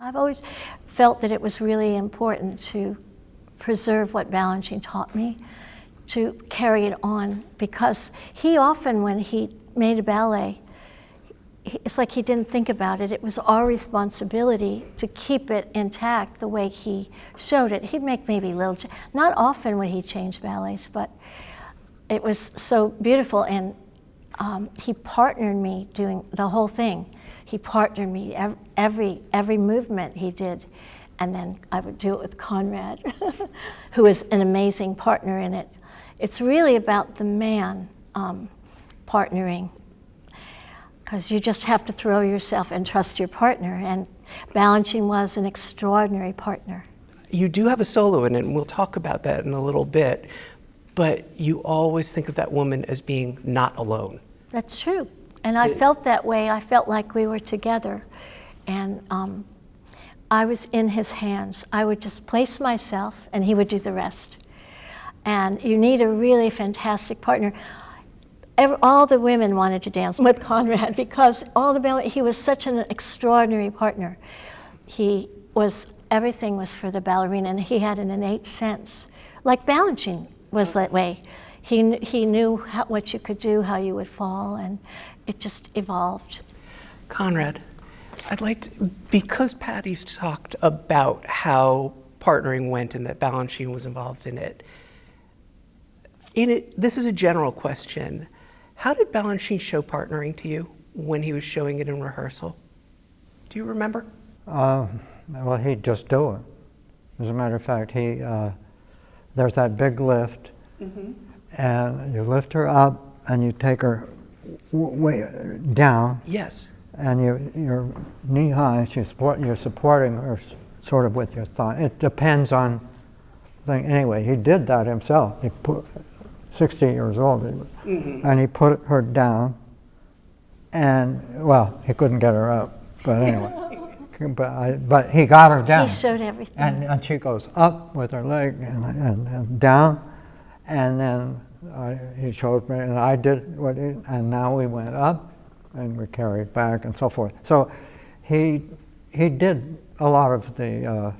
I've always felt that it was really important to preserve what Balanchine taught me, to carry it on, because he often, when he made a ballet, it's like he didn't think about it. It was our responsibility to keep it intact the way he showed it. He'd make maybe little, not often would he change ballets, but it was so beautiful. And he partnered me doing the whole thing. He partnered me every movement he did. And then I would do it with Conrad, who was an amazing partner in it. It's really about the man partnering, because you just have to throw yourself and trust your partner. And Balanchine was an extraordinary partner. You do have a solo in it, and we'll talk about that in a little bit, but you always think of that woman as being not alone. That's true. And I felt that way. I felt like we were together. And I was in his hands. I would just place myself, and he would do the rest. And you need a really fantastic partner. All the women wanted to dance with Conrad because he was such an extraordinary partner. Everything was for the ballerina, and he had an innate sense. Like Balanchine was that way. He knew what you could do, how you would fall, and it just evolved. Conrad, I'd like to, because Patty's talked about how partnering went and that Balanchine was involved in it, this is a general question. How did Balanchine show partnering to you when he was showing it in rehearsal? Do you remember? Well, he'd just do it. As a matter of fact, there's that big lift, and you lift her up, and you take her way down. Yes. And you're knee high. You're supporting her sort of with your thigh. It depends on thing. Anyway, he did that himself. He put 60 years old, and he put her down, and well, he couldn't get her up, but anyway, but he got her down. He showed everything. And she goes up with her leg and down, and then he showed me, and I did and now we went up, and we carried back, and so forth. So he did a lot of the.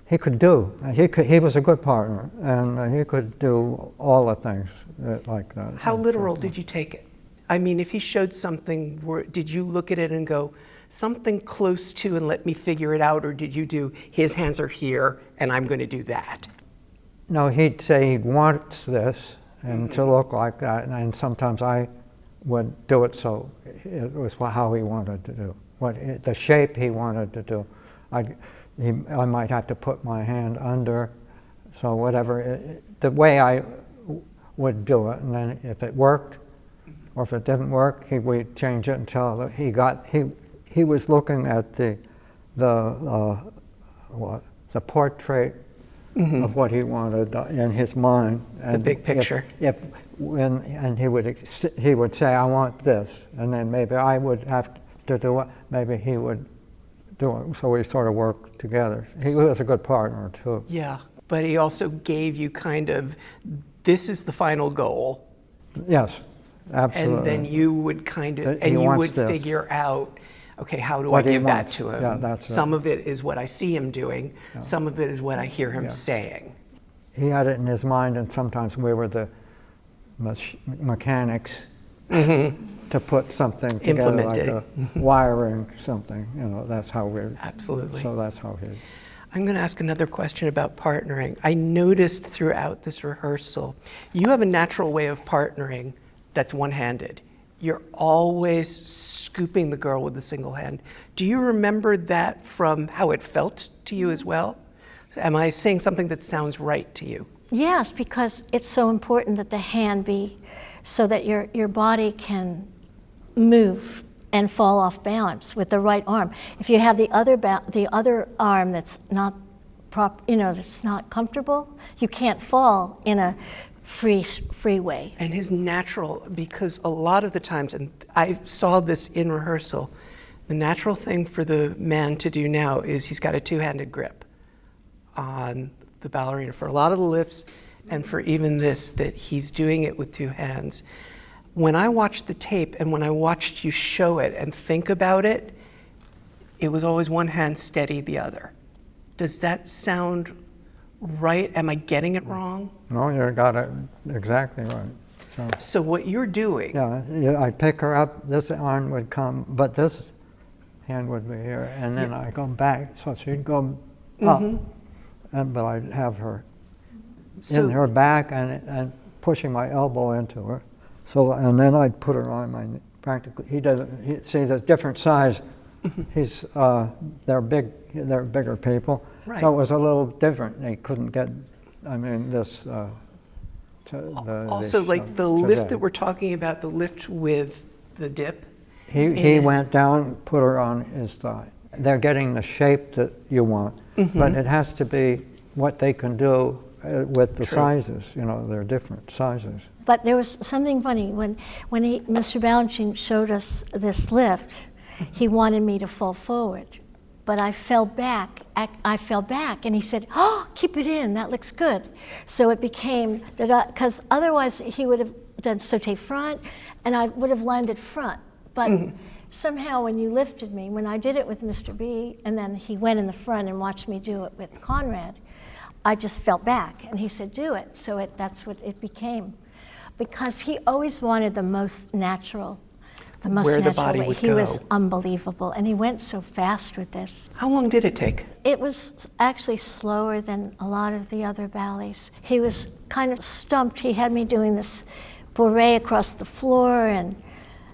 He could do. He was a good partner, and he could do all the things like that. How literal did you take it? I mean, if he showed something, did you look at it and go, something close to and let me figure it out, or did you do, his hands are here and I'm going to do that? No, he'd say he wants this and to look like that, and sometimes I would do it so it was how he wanted to do, the shape he wanted to do. I might have to put my hand under, so whatever, the way I would do it, and then if it worked, or if it didn't work, we'd change it until he was looking at the portrait of what he wanted in his mind. And the big picture. And he would say, I want this, and then maybe I would have to do it, maybe he would do it, so we sort of worked together. He was a good partner too. Yeah, but he also gave you kind of, this is the final goal. Yes, absolutely. And then you would kind of, and you would figure out, okay, how do I give that to him? Yeah, that's some of it is what I see him doing, some of it is what I hear him saying. He had it in his mind, and sometimes we were the mechanics to put something together, like wiring something, that's how we. Absolutely. So that's how he. I'm going to ask another question about partnering. I noticed throughout this rehearsal, you have a natural way of partnering that's one-handed. You're always scooping the girl with a single hand. Do you remember that from how it felt to you as well? Am I saying something that sounds right to you? Yes, because it's so important that the hand be so that your body can move and fall off balance with the right arm. If you have the other arm that's not that's not comfortable, you can't fall in a free way. And his natural, because a lot of the times, and I saw this in rehearsal, the natural thing for the man to do now is he's got a two-handed grip on the ballerina for a lot of the lifts, and for even this, that he's doing it with two hands. When I watched the tape and when I watched you show it and think about it, it was always one hand steady the other. Does that sound right? Am I getting it wrong? No, you got it exactly right. So what you're doing... Yeah, I'd pick her up, this arm would come, but this hand would be here, and then I'd go back, so she'd go up, but I'd have her in her back and pushing my elbow into her. So, and then I'd put her on my knee. Practically, see, there's different size. They're bigger people. Right. So it was a little different. They couldn't get, this. Also, like the lift that we're talking about, the lift with the dip. He went down, put her on his thigh. They're getting the shape that you want, but it has to be what they can do with the sizes. They're different sizes. But there was something funny when Mr. Balanchine showed us this lift. He wanted me to fall forward, but I fell back. And he said, "Oh, keep it in. That looks good." So it became that because otherwise he would have done sauté front, and I would have landed front. But somehow when you lifted me, when I did it with Mr. B, and then he went in the front and watched me do it with Conrad, I just fell back, and he said, "Do it." So that's what it became. Because he always wanted the most natural, Where the body way. would He go. was unbelievable, and he went so fast with this. How long did it take? It was actually slower than a lot of the other ballets. He was kind of stumped. He had me doing this bourrée across the floor, and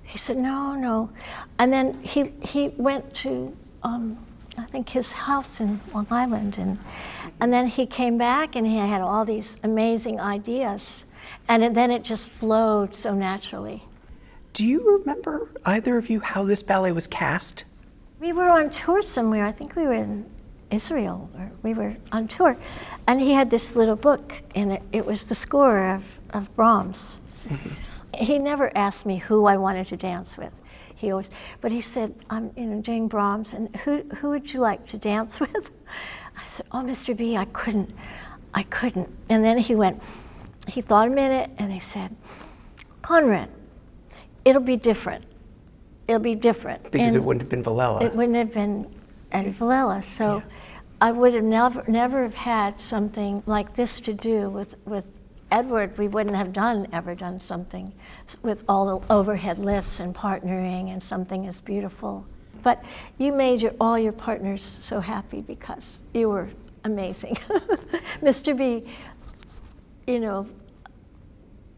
he said, no. And then he went to, I think, his house in Long Island, and then he came back, and he had all these amazing ideas. And then it just flowed so naturally. Do you remember, either of you, how this ballet was cast? We were on tour somewhere. I think we were in Israel, or we were on tour. And he had this little book, and it was the score of Brahms. He never asked me who I wanted to dance with. But he said, "I'm doing Brahms, and who would you like to dance with?" I said, "Oh, Mr. B, I couldn't. And then he thought a minute, and he said, "Conrad, it'll be different. Because it wouldn't have been Villela. It wouldn't have been Eddie Villela. So I would have never have had something like this to do with Edward. We wouldn't have ever done something with all the overhead lifts and partnering and something as beautiful. But you made all your partners so happy because you were amazing. Mr. B,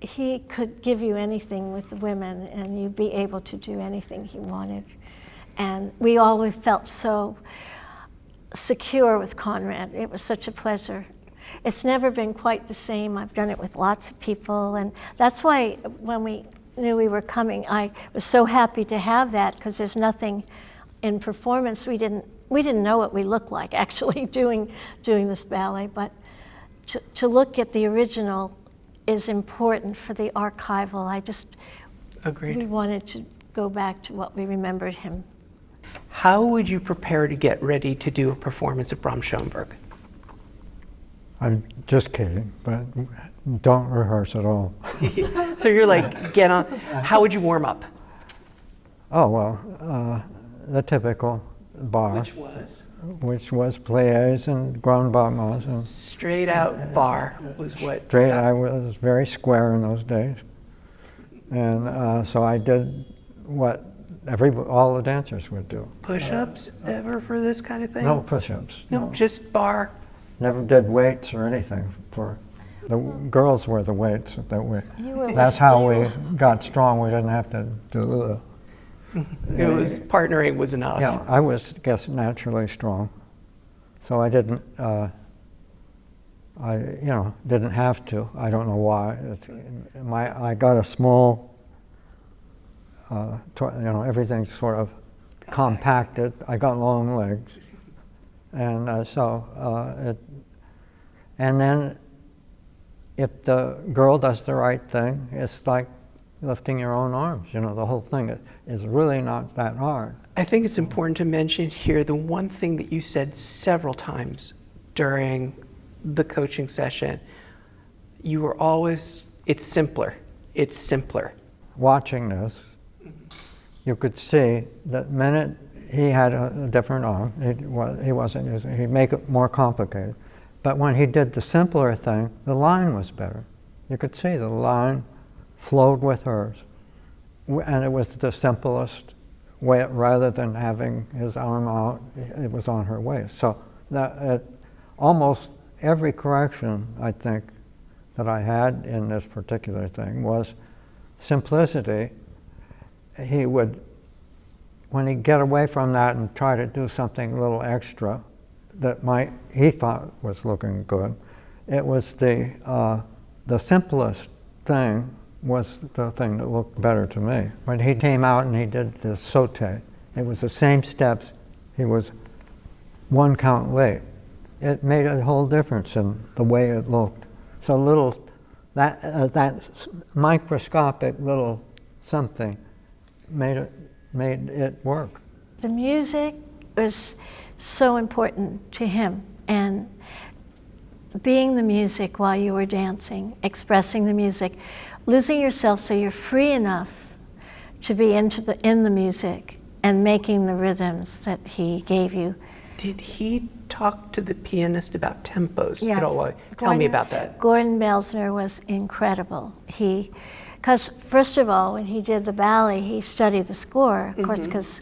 he could give you anything with the women, and you'd be able to do anything he wanted. And we always felt so secure with Conrad. It was such a pleasure. It's never been quite the same. I've done it with lots of people, and that's why when we knew we were coming, I was so happy to have that, because there's nothing in performance. We didn't know what we looked like actually doing this ballet, but to look at the original is important for the archival. Agreed. We wanted to go back to what we remembered him. How would you prepare to get ready to do a performance of Brahms-Schoenberg? I'm just kidding, but don't rehearse at all. So you're like, get on. How would you warm up? Oh, well, the typical bar. Which was pliés and grand battements. And straight out bar was what? Straight, I was very square in those days. And so I did what all the dancers would do. Push-ups ever for this kind of thing? No push-ups. No, just bar. Never did weights or anything. The girls were the weights. That's how we got strong. We didn't have to do It was partnering was enough. Yeah, I was, naturally strong, so I didn't. Didn't have to. I don't know why. I got a small. Everything's sort of compacted. I got long legs, and and then if the girl does the right thing, it's like lifting your own arms. The whole thing is really not that hard. I think it's important to mention here the one thing that you said several times during the coaching session. You were always, it's simpler. Watching this, you could see that minute he had a different arm. He wasn't using, he'd make it more complicated. But when he did the simpler thing, the line was better. You could see the line flowed with hers. And it was the simplest way, rather than having his arm out, it was on her waist. So that almost every correction, I think, that I had in this particular thing was simplicity. He would, when he'd get away from that and try to do something a little extra that he thought was looking good, it was the simplest thing was the thing that looked better to me. When he came out and he did the sauté, it was the same steps, he was one count late. It made a whole difference in the way it looked. So that microscopic little something made it work. The music was so important to him, and being the music while you were dancing, expressing the music, losing yourself so you're free enough to be in the music and making the rhythms that he gave you. Did he talk to the pianist about tempos Yes. at all? Tell me about that. Gordon Belzner was incredible. Because first of all, when he did the ballet, he studied the score, of course, because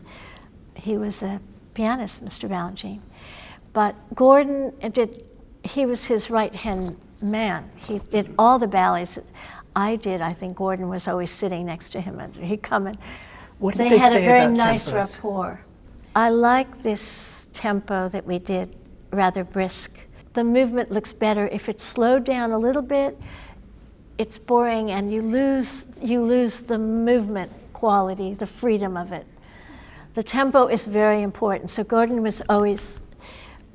he was a pianist, Mr. Balanchine. But Gordon he was his right-hand man. He did all the ballets that I did. I think Gordon was always sitting next to him, and he'd come and What did they they had a say very about nice tempos? rapport. I like this tempo that we did, rather brisk. The movement looks better. If it's slowed down a little bit, it's boring, and you lose the movement quality, the freedom of it. The tempo is very important, so Gordon was always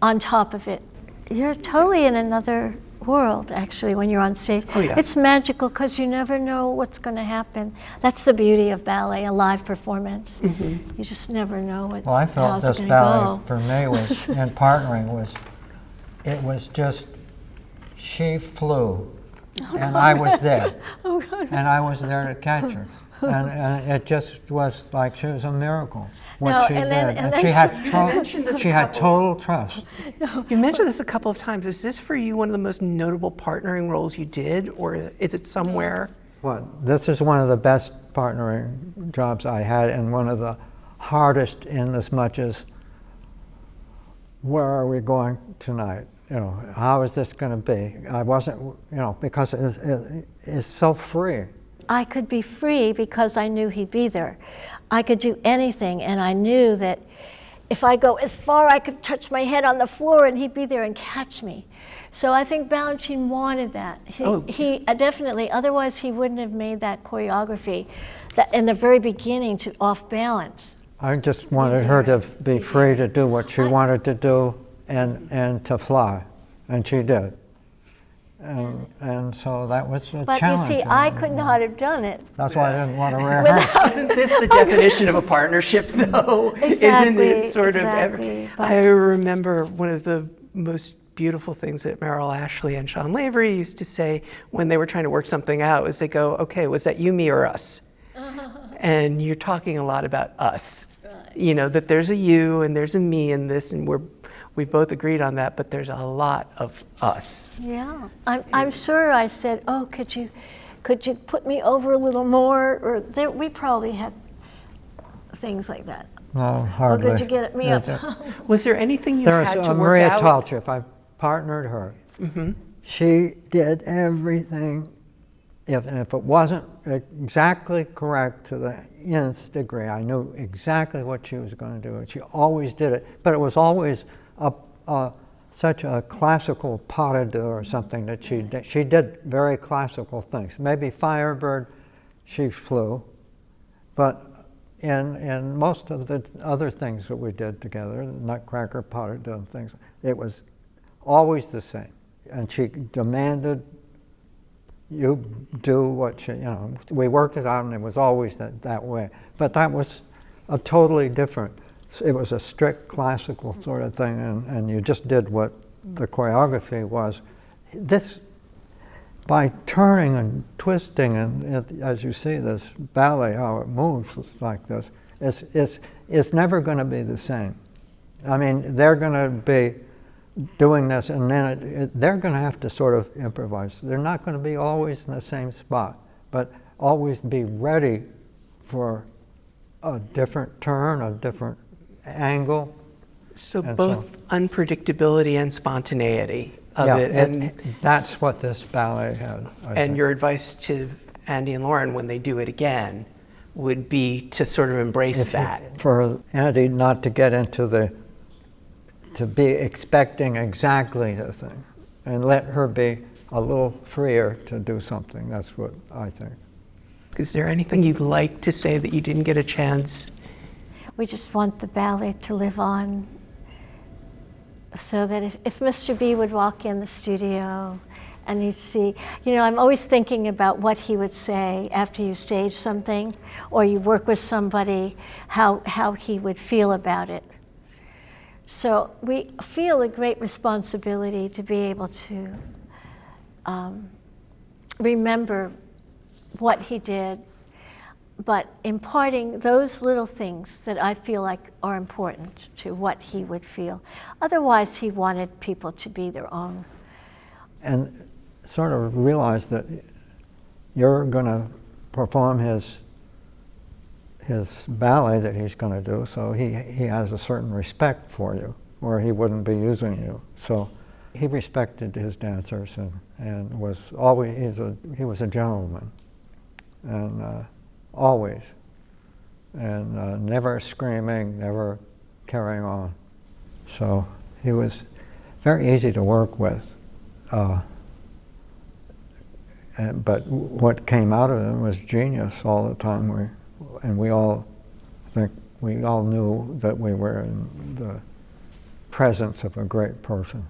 on top of it. You're totally in another world, actually, when you're on stage. Oh, yeah. It's magical because you never know what's going to happen. That's the beauty of ballet, a live performance. You just never know Well, I how felt it's this going to ballet go. for me was, in partnering, it was just, she flew, and I was there, Oh, God. and I was there to catch her. And it just was like she was a miracle, what No, she and did. then- and she then- had, she had total trust. You mentioned this a couple of times. Is this for you one of the most notable partnering roles you did, or is it somewhere? This is one of the best partnering jobs I had, and one of the hardest, in as much as, where are we going tonight? You know, how is this going to be? I wasn't, because it's so free. I could be free because I knew he'd be there. I could do anything, and I knew that if I go as far, I could touch my head on the floor and he'd be there and catch me. So I think Balanchine wanted that. He definitely, otherwise he wouldn't have made that choreography that in the very beginning to off balance. I just wanted her to be free to do what she wanted to do and to fly, and she did. And so that was a But challenge. you see, I could not have done it. That's why I didn't want to rehearse. Isn't this the definition of a partnership, though? Isn't it sort Exactly. of? I remember one of the most beautiful things that Merrill Ashley and Sean Lavery used to say when they were trying to work something out was they go, okay, was that you, me, or us? And you're talking a lot about us. You know, that there's a you and there's a me in this, and we both agreed on that, but there's a lot of us. Yeah, I'm sure I said, oh, could you put me over a little more? Or we probably had things like that. No, hardly. Oh, could you get me up? Was there anything you There had was to work Maria out? Talcher, if I partnered her. She did everything. If it wasn't exactly correct to the nth degree, I knew exactly what she was going to do. She always did it, but it was always such a classical pas de deux or something that she did. She did very classical things. Maybe Firebird, she flew, but in most of the other things that we did together, Nutcracker, pas de deux and things, it was always the same. And she demanded you do what we worked it out, and it was always that way. But that was a totally different, it was a strict classical sort of thing, and you just did what the choreography was. This, by turning and twisting, and as you see this ballet, how it moves like this, it's never going to be the same. I mean, they're going to be doing this, and then they're going to have to sort of improvise. They're not going to be always in the same spot, but always be ready for a different turn, a different angle. So And both unpredictability and spontaneity of Yeah, it. And that's what this ballet had. I and think. your advice to Andy and Lauren when they do it again would be to sort of embrace that. For Andy not to get into to be expecting exactly the thing, and let her be a little freer to do something. That's what I think. Is there anything you'd like to say that you didn't get a chance? We just want the ballet to live on, so that if Mr. B would walk in the studio and he'd see, you know, I'm always thinking about what he would say after you stage something or you work with somebody, how he would feel about it. So we feel a great responsibility to be able to remember what he did, but imparting those little things that I feel like are important to what he would feel. Otherwise, he wanted people to be their own. And sort of realize that you're going to perform his ballet that he's going to do, so he has a certain respect for you, or he wouldn't be using you. So he respected his dancers and was always, he was a gentleman, and always, and never screaming, never carrying on. So he was very easy to work with. But what came out of him was genius all the time. We all knew that we were in the presence of a great person.